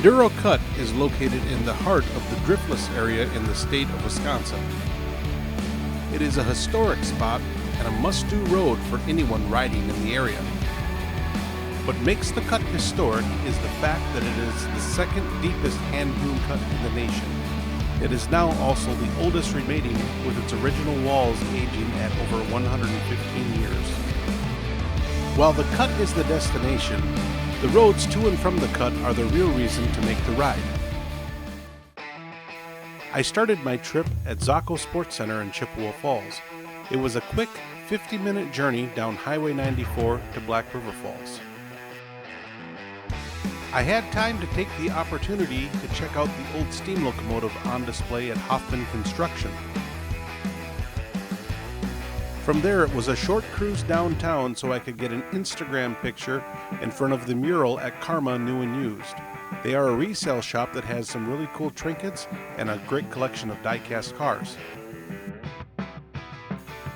Mindoro Cut is located in the heart of the driftless area in the state of Wisconsin. It is a historic spot and a must-do road for anyone riding in the area. What makes the cut historic is the fact that it is the second deepest hand-hewn cut in the nation. It is now also the oldest remaining, with its original walls aging at over 115 years. While the cut is the destination, the roads to and from the cut are the real reason to make the ride. I started my trip at Zocco Sports Center in Chippewa Falls. It was a quick 50-minute journey down Highway 94 to Black River Falls. I had time to take the opportunity to check out the old steam locomotive on display at Hoffman Construction. From there, it was a short cruise downtown so I could get an Instagram picture in front of the mural at Karma New and Used. They are a resale shop that has some really cool trinkets and a great collection of die-cast cars.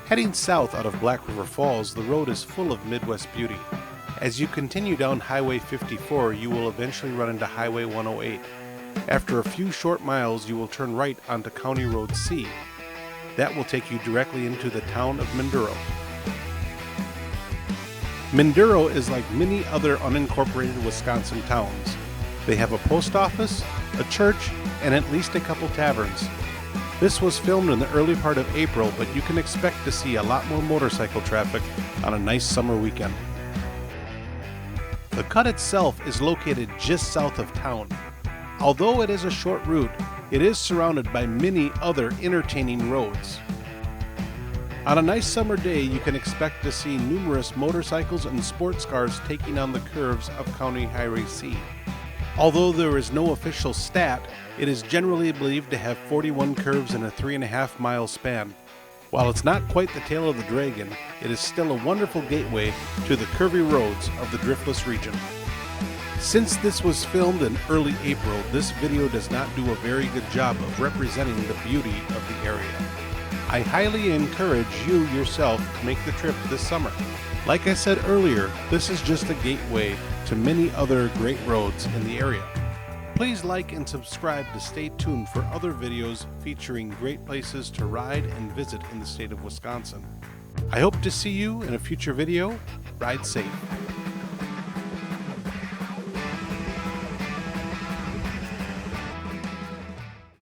Heading south out of Black River Falls, the road is full of Midwest beauty. As you continue down Highway 54, you will eventually run into Highway 108. After a few short miles, you will turn right onto County Road C. That will take you directly into the town of Mindoro. Mindoro is like many other unincorporated Wisconsin towns. They have a post office, a church, and at least a couple taverns. This was filmed in the early part of April, but you can expect to see a lot more motorcycle traffic on a nice summer weekend. The cut itself is located just south of town. Although it is a short route, it is surrounded by many other entertaining roads. On a nice summer day, you can expect to see numerous motorcycles and sports cars taking on the curves of County Highway C. Although there is no official stat, it is generally believed to have 41 curves in a 3.5 mile span. While it's not quite the tail of the dragon, it is still a wonderful gateway to the curvy roads of the driftless region. Since this was filmed in early April, this video does not do a very good job of representing the beauty of the area. I highly encourage you yourself to make the trip this summer. Like I said earlier, this is just a gateway to many other great roads in the area. Please like and subscribe to stay tuned for other videos featuring great places to ride and visit in the state of Wisconsin. I hope to see you in a future video. Ride safe.